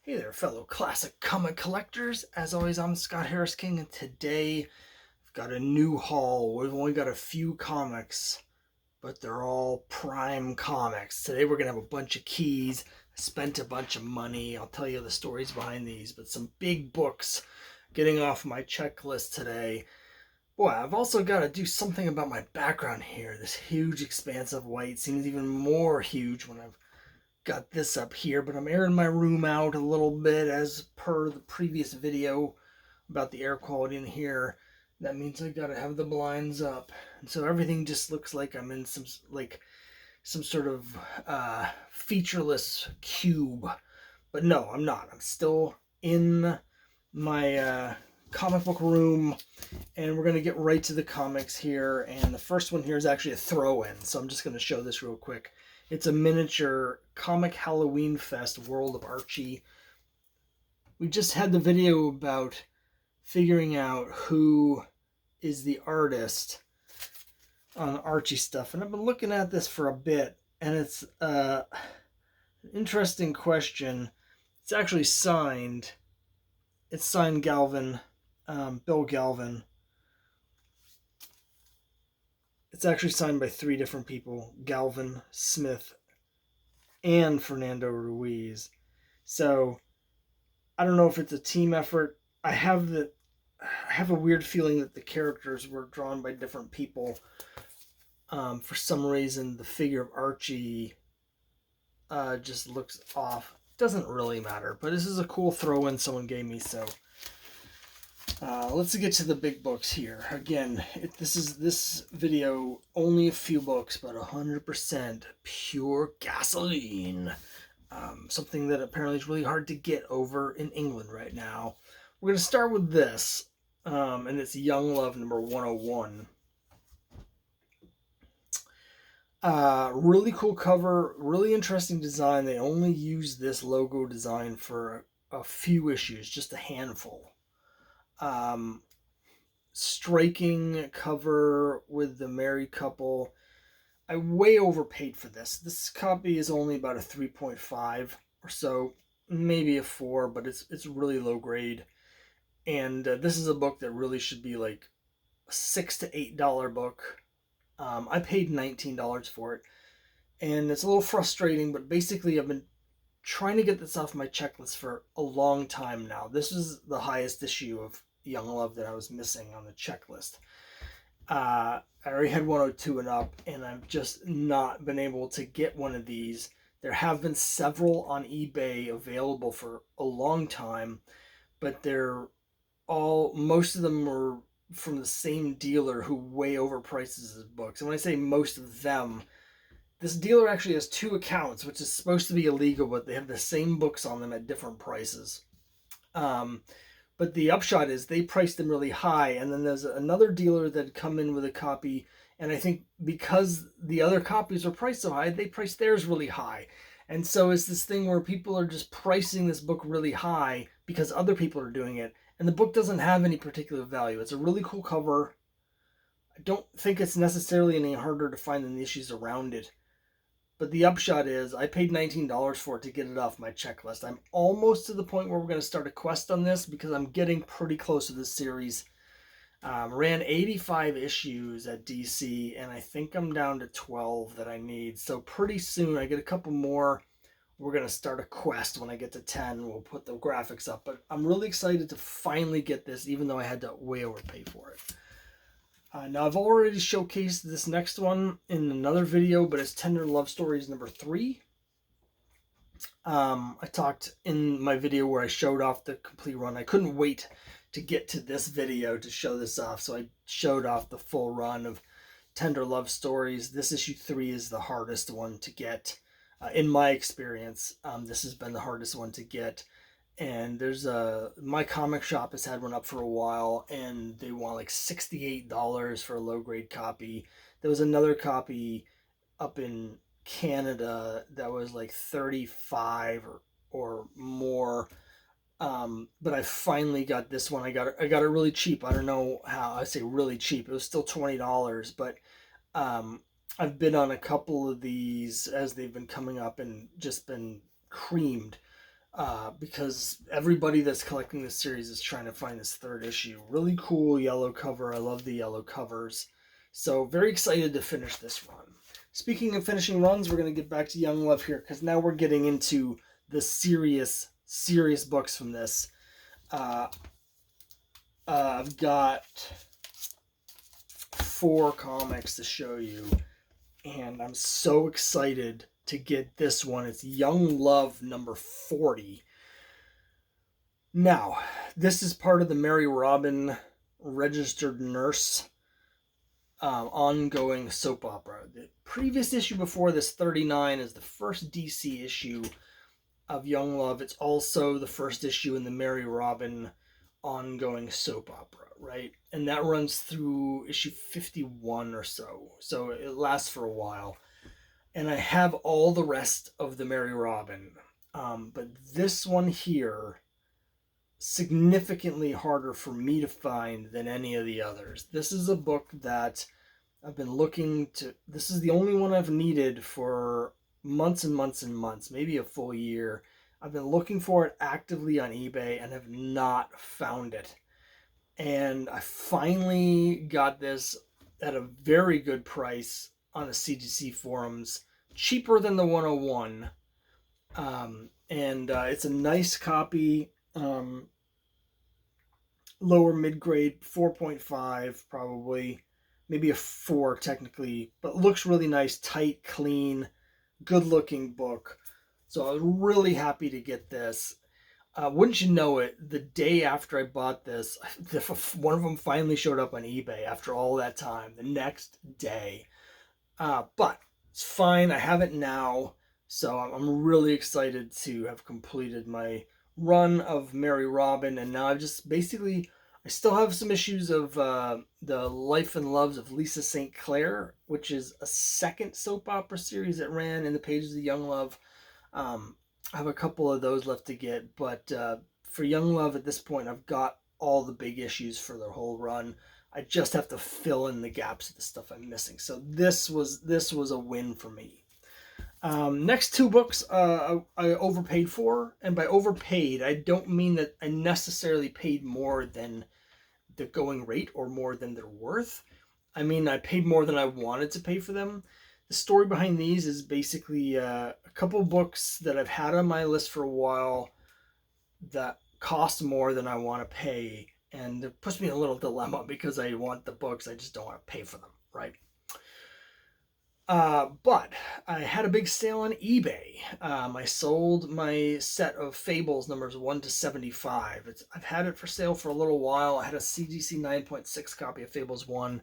Hey there, fellow classic comic collectors. As always, I'm Scott Harris King, and today I've got a new haul. We've only got a few comics, but they're all prime comics. Today we're going to have a bunch of keys. I spent a bunch of money. I'll tell you the stories behind these, but some big books getting off my checklist today. Boy, I've also got to do something about my background here. This huge expanse of white seems even more huge when I've got this up here, but I'm airing my room out a little bit as per the previous video about the air quality in here. That means I gotta have the blinds up, and so everything just looks like I'm in some sort of featureless cube. But no, I'm not. I'm still in my comic book room, and we're gonna get right to the comics here. And the first one here is actually a throw-in, so I'm just gonna show this real quick. It's a miniature comic Halloween Fest World of Archie. We just had the video about figuring out who is the artist on Archie stuff, and I've been looking at this for a bit, and it's an interesting question. It's actually signed. It's signed Galvin, Bill Galvin. It's actually signed by 3 different people: Galvin, Smith, and Fernando Ruiz. So I don't know if it's a team effort. I have a weird feeling that the characters were drawn by different people. For some reason, the figure of Archie just looks off. Doesn't really matter, but this is a cool throw-in someone gave me. So let's get to the big books here. Again, this video only a few books, but 100% pure gasoline. Something that apparently is really hard to get over in England right now. We're going to start with this, and it's Young Love number 101. Really cool cover, really interesting design. They only use this logo design for a few issues, just a handful. Striking cover with the married couple. I way overpaid for this. This copy is only about a 3.5 or so, maybe a 4, but it's really low grade. And this is a book that really should be like a $6 to $8 book. I paid $19 for it, and it's a little frustrating, but basically I've been trying to get this off my checklist for a long time now. This is the highest issue of Young Love that I was missing on the checklist. I already had 102 and up, and I've just not been able to get one of these. There have been several on eBay available for a long time, but most of them were from the same dealer who way overprices his books. And when I say most of them, this dealer actually has 2 accounts, which is supposed to be illegal, but they have the same books on them at different prices. But the upshot is they priced them really high, and then there's another dealer that come in with a copy, and I think because the other copies are priced so high, they priced theirs really high. And so it's this thing where people are just pricing this book really high because other people are doing it, and the book doesn't have any particular value. It's a really cool cover. I don't think it's necessarily any harder to find than the issues around it. But the upshot is I paid $19 for it to get it off my checklist. I'm almost to the point where we're going to start a quest on this because I'm getting pretty close to this series. Ran 85 issues at DC, and I think I'm down to 12 that I need. So pretty soon I get a couple more. We're going to start a quest. When I get to 10, we'll put the graphics up. But I'm really excited to finally get this, even though I had to way overpay for it. Now, I've already showcased this next one in another video, but it's Tender Love Stories number 3. I talked in my video where I showed off the complete run. I couldn't wait to get to this video to show this off, so I showed off the full run of Tender Love Stories. This issue 3 is the hardest one to get. In my experience, this has been the hardest one to get. And there's my comic shop has had one up for a while, and they want like $68 for a low grade copy. There was another copy up in Canada that was like 35 or more. But I finally got this one. I got it really cheap. I don't know how I say really cheap. It was still $20, but I've been on a couple of these as they've been coming up and just been creamed. because everybody that's collecting this series is trying to find this third issue. Really cool yellow cover. I love the yellow covers. So very excited to finish this run. Speaking of finishing runs, we're going to get back to Young Love here because now we're getting into the serious books from this. I've got 4 comics to show you, and I'm so excited to get this one. It's Young Love number 40. Now, this is part of the Mary Robin Registered Nurse ongoing soap opera. The previous issue before this, 39, is the first DC issue of Young Love. It's also the first issue in the Mary Robin ongoing soap opera, right? And that runs through issue 51 or so. So it lasts for a while. And I have all the rest of the Mary Robin. But this one here, significantly harder for me to find than any of the others. This is a book that I've been looking to. This is the only one I've needed for months and months and months, maybe a full year. I've been looking for it actively on eBay and have not found it. And I finally got this at a very good price on the CGC forums, cheaper than the 101. It's a nice copy, lower mid-grade, 4.5 probably, maybe a 4 technically, but looks really nice, tight, clean, good-looking book. So I was really happy to get this. Wouldn't you know it, the day after I bought this, one of them finally showed up on eBay after all that time, the next day. But it's fine, I have it now, so I'm really excited to have completed my run of Mary Robin, and now I've just basically, I still have some issues of the Life and Loves of Lisa St. Clair, which is a second soap opera series that ran in the pages of Young Love. I have a couple of those left to get, but for Young Love at this point, I've got all the big issues for the whole run. I just have to fill in the gaps of the stuff I'm missing. So this was a win for me. Next 2 books I overpaid for, and by overpaid, I don't mean that I necessarily paid more than the going rate or more than they're worth. I mean, I paid more than I wanted to pay for them. The story behind these is basically a couple books that I've had on my list for a while that cost more than I want to pay, and it puts me in a little dilemma because I want the books, I just don't want to pay for them, right? But I had a big sale on eBay. I sold my set of Fables numbers 1 to 75. I've had it for sale for a little while. I had a CGC 9.6 copy of Fables 1.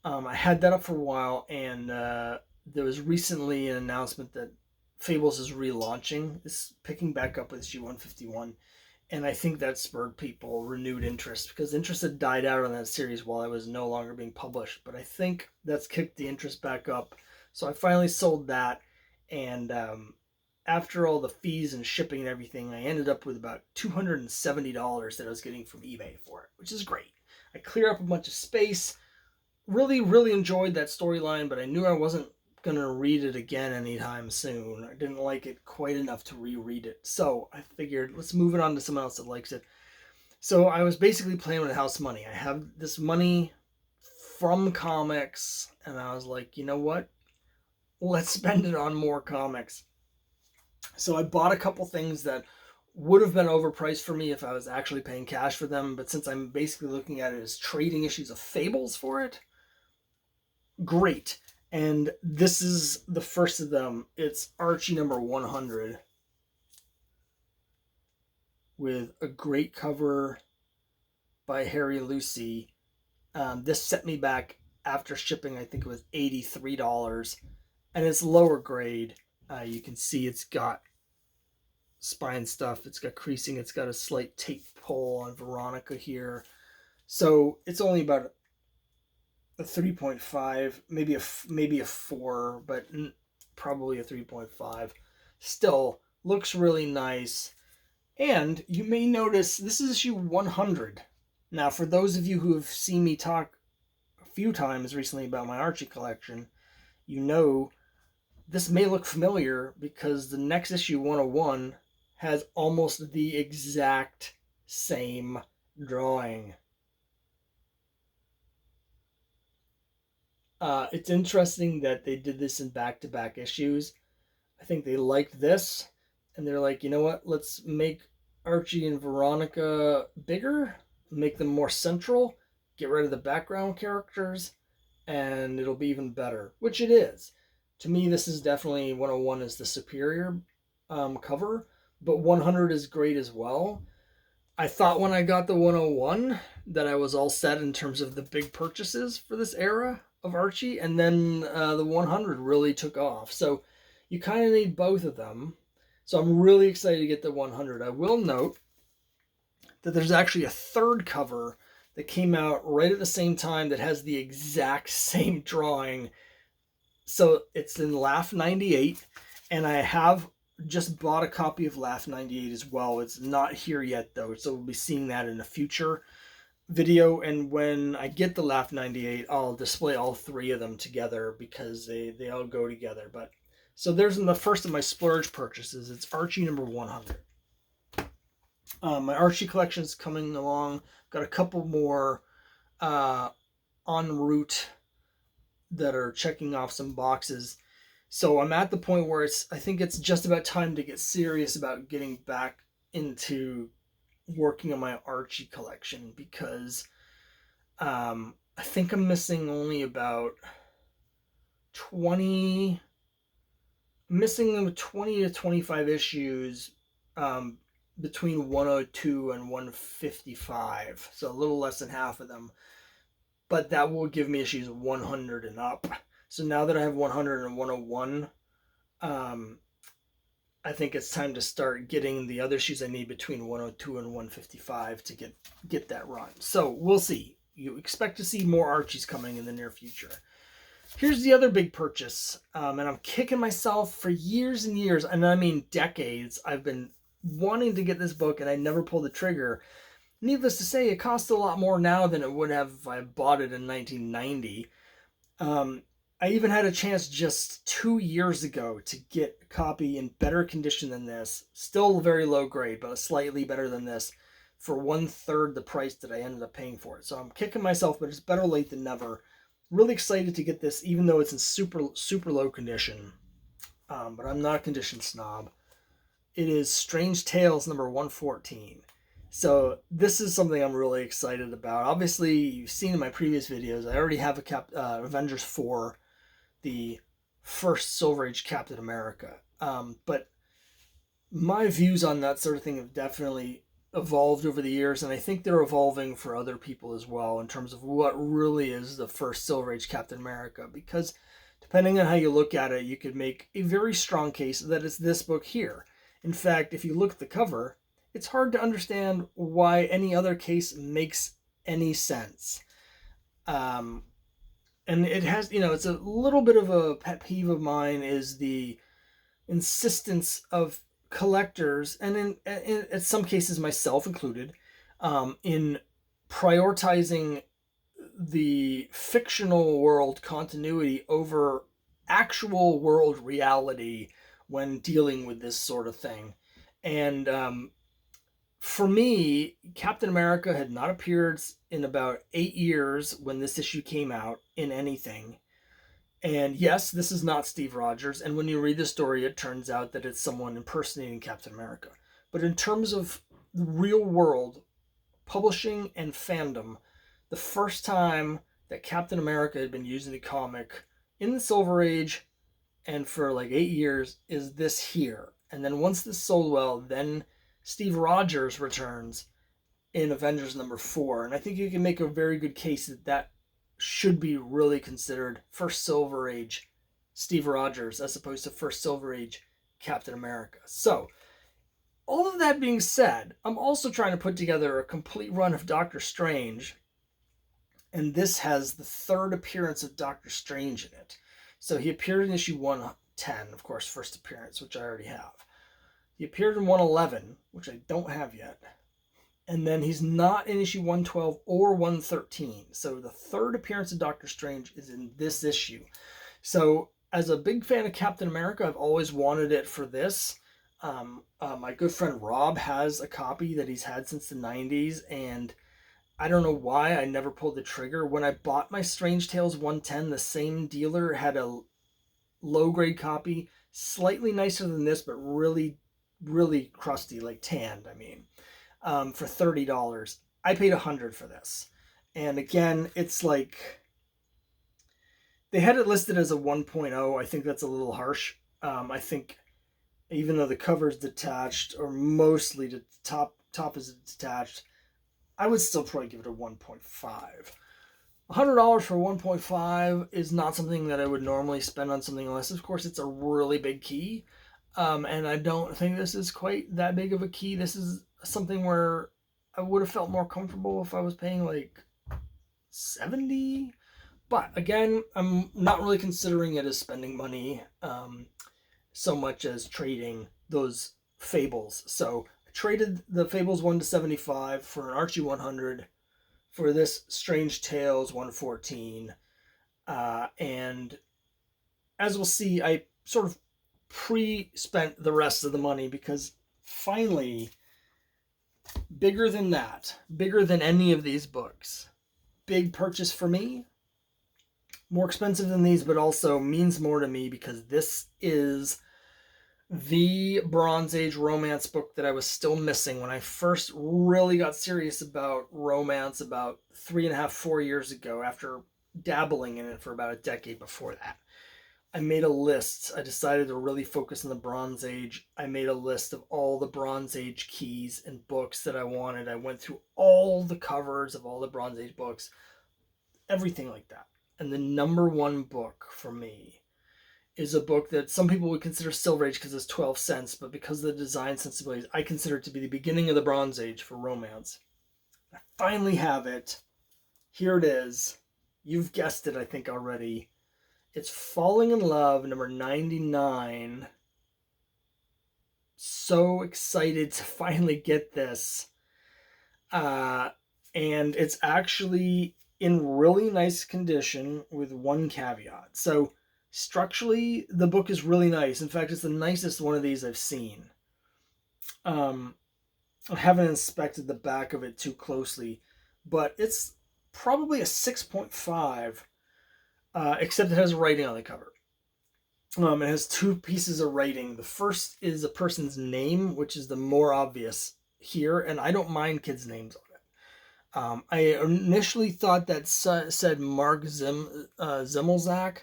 I had that up for a while, and there was recently an announcement that Fables is relaunching. It's picking back up with issue 151, and I think that spurred people renewed interest, because interest had died out on that series while it was no longer being published. But I think that's kicked the interest back up, so I finally sold that, and after all the fees and shipping and everything, I ended up with about $270 that I was getting from eBay for it, which is great. I clear up a bunch of space. Really, really enjoyed that storyline, but I knew I wasn't going to read it again anytime soon. I didn't like it quite enough to reread it. So I figured, let's move it on to someone else that likes it. So I was basically playing with house money. I have this money from comics, and I was like, you know what? Let's spend it on more comics. So I bought a couple things that would have been overpriced for me if I was actually paying cash for them, but since I'm basically looking at it as trading issues of Fables for it, great. And this is the first of them. It's Archie number 100 with a great cover by Harry Lucy. This set me back after shipping, I think it was $83, and it's lower grade. You can see it's got spine stuff, it's got creasing, it's got a slight tape pull on Veronica here. So it's only about a 3.5, maybe a 4, but probably a 3.5. Still looks really nice. And you may notice this is issue 100. Now, for those of you who have seen me talk a few times recently about my Archie collection, you know this may look familiar because the next issue, 101, has almost the exact same drawing. It's interesting that they did this in back-to-back issues. I think they liked this, and they're like, you know what? Let's make Archie and Veronica bigger, make them more central, get rid of the background characters, and it'll be even better, which it is. To me, this is definitely 101 is the superior cover, but 100 is great as well. I thought when I got the 101 that I was all set in terms of the big purchases for this era of Archie, and then the 100 really took off. So you kind of need both of them. So I'm really excited to get the 100. I will note that there's actually a third cover that came out right at the same time that has the exact same drawing. So it's in Laugh 98, and I have just bought a copy of Laugh 98 as well. It's not here yet though, so we'll be seeing that in a future video. And when I get the Laugh 98, I'll display all three of them together because they all go together. But so there's the first of my splurge purchases. It's Archie number 100. My Archie collection is coming along. Got a couple more en route that are checking off some boxes. So I'm at the point where I think it's just about time to get serious about getting back into working on my Archie collection, because I think I'm missing only about 20 to 25 issues between 102 and 155, so a little less than half of them. But that will give me issues 100 and up. So now that I have 100 and 101, I think it's time to start getting the other issues I need between 102 and 155 to get that run. So we'll see. You expect to see more Archies coming in the near future. Here's the other big purchase, and I'm kicking myself for years and years, and I mean decades. I've been wanting to get this book, and I never pulled the trigger. Needless to say, it costs a lot more now than it would have if I bought it in 1990. I even had a chance just 2 years ago to get a copy in better condition than this. Still very low grade, but slightly better than this, for 1/3 the price that I ended up paying for it. So I'm kicking myself, but it's better late than never. Really excited to get this, even though it's in super low condition. But I'm not a condition snob. It is Strange Tales number 114. So this is something I'm really excited about. Obviously, you've seen in my previous videos, I already have a Avengers 4, the first Silver Age Captain America. But my views on that sort of thing have definitely evolved over the years, and I think they're evolving for other people as well in terms of what really is the first Silver Age Captain America. Because depending on how you look at it, you could make a very strong case that it's this book here. In fact, if you look at the cover, it's hard to understand why any other case makes any sense. And it has, it's a little bit of a pet peeve of mine, is the insistence of collectors, and in some cases myself included, in prioritizing the fictional world continuity over actual world reality when dealing with this sort of thing. And for me, Captain America had not appeared in about 8 years when this issue came out in anything. And yes, this is not Steve Rogers, and when you read the story, it turns out that it's someone impersonating Captain America. But in terms of real world publishing and fandom, the first time that Captain America had been used in a comic in the Silver Age, and for like 8 years, is this here. And then once this sold well, then Steve Rogers returns in Avengers number 4. And I think you can make a very good case that should be really considered first Silver Age Steve Rogers as opposed to first Silver Age Captain America. So, all of that being said, I'm also trying to put together a complete run of Doctor Strange, and this has the third appearance of Doctor Strange in it. So he appeared in issue 110, of course, first appearance, which I already have. He appeared in 111, which I don't have yet. And then he's not in issue 112 or 113. So the third appearance of Doctor Strange is in this issue. So as a big fan of Captain America, I've always wanted it for this. My good friend Rob has a copy that he's had since the 90s, and I don't know why I never pulled the trigger. When I bought my Strange Tales 110, the same dealer had a low grade copy, slightly nicer than this, but really, really crusty, like tanned, I mean, for $30. I paid $100 for this. And again, it's like they had it listed as a 1.0. I think that's a little harsh. I think even though the cover is detached, or mostly the top is detached, I would still probably give it a 1.5. $100 for 1.5 is not something that I would normally spend on something unless, of course, it's a really big key. And I don't think this is quite that big of a key. This is something where I would have felt more comfortable if I was paying like 70. But again, I'm not really considering it as spending money so much as trading those fables. So I traded the fables 1 to 75 for an Archie 100 for this Strange Tales 114. And as we'll see, I sort of pre-spent the rest of the money because finally, bigger than that, bigger than any of these books, big purchase for me, more expensive than these, but also means more to me because this is the Bronze Age romance book that I was still missing when I first really got serious about romance about 3.5, 4 years ago, after dabbling in it for about a decade before that. I made a list. I decided to really focus on the Bronze Age. I made a list of all the Bronze Age keys and books that I wanted. I went through all the covers of all the Bronze Age books, everything like that. And the number one book for me is a book that some people would consider Silver Age because it's 12 cents, but because of the design sensibilities, I consider it to be the beginning of the Bronze Age for romance. I finally have it. Here it is. You've guessed it, I think, already. It's Falling in Love, number 99. So excited to finally get this. And it's actually in really nice condition with one caveat. So structurally, the book is really nice. In fact, it's the nicest one of these I've seen. I haven't inspected the back of it too closely, but it's probably a 6.5, except it has writing on the cover. It has two pieces of writing. The first is a person's name, which is the more obvious here, and I don't mind kids' names on it. I initially thought that said Mark Zimmelzak,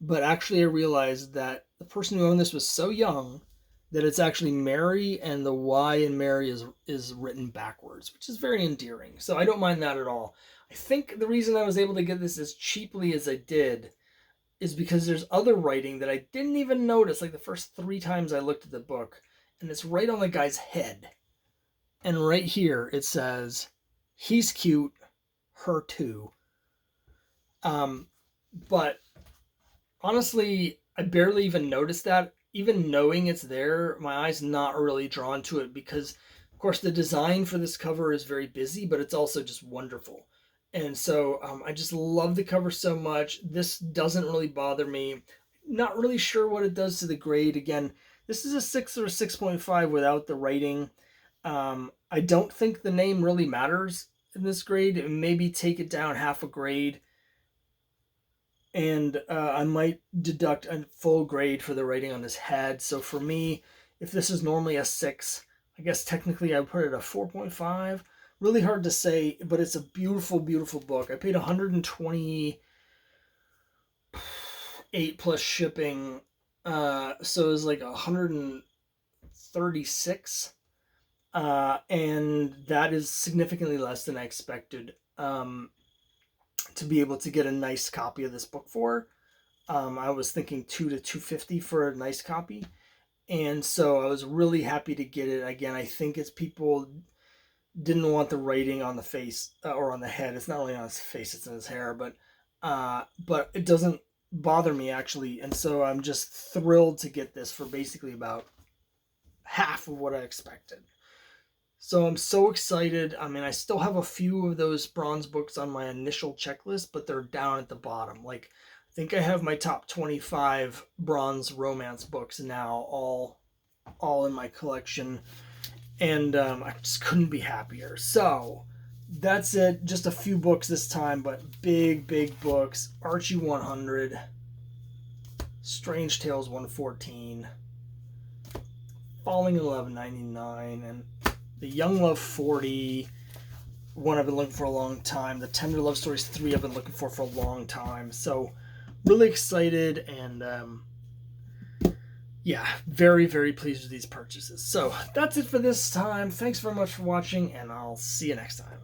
but actually I realized that the person who owned this was so young that it's actually Mary, and the Y in Mary is written backwards, which is very endearing. So I don't mind that at all. I think the reason I was able to get this as cheaply as I did is because there's other writing that I didn't even notice, like the first 3 times I looked at the book, and it's right on the guy's head. And right here it says, he's cute, her too. But honestly, I barely even noticed that. Even knowing it's there, my eye's not really drawn to it because, of course, the design for this cover is very busy, but it's also just wonderful. And so I just love the cover so much. This doesn't really bother me. Not really sure what it does to the grade. Again, this is a 6 or a 6.5 without the writing. I don't think the name really matters in this grade. Maybe take it down half a grade. And I might deduct a full grade for the writing on his head. So for me, if this is normally a 6, I guess technically I would put it a 4.5. Really hard to say, but it's a beautiful, beautiful book. I paid $128 plus shipping, so it was like $136, and that is significantly less than I expected to be able to get a nice copy of this book for. I was thinking $200 to $250 for a nice copy, and so I was really happy to get it. Again, I think it's people didn't want the writing on the face or on the head. It's not really on his face, it's in his hair, but it doesn't bother me actually. And so I'm just thrilled to get this for basically about half of what I expected. So I'm so excited. I mean, I still have a few of those bronze books on my initial checklist, but they're down at the bottom. Like, I think I have my top 25 bronze romance books now all all in my collection, and I just couldn't be happier. So that's it. Just a few books this time, but big books. Archie 100, Strange Tales 114, Falling in Love 99, and the Young Love 40, one I've been looking for a long time. The Tender Love Stories 3 I've been looking for a long time. So really excited, and yeah, very pleased with these purchases. So that's it for this time. Thanks very much for watching, and I'll see you next time.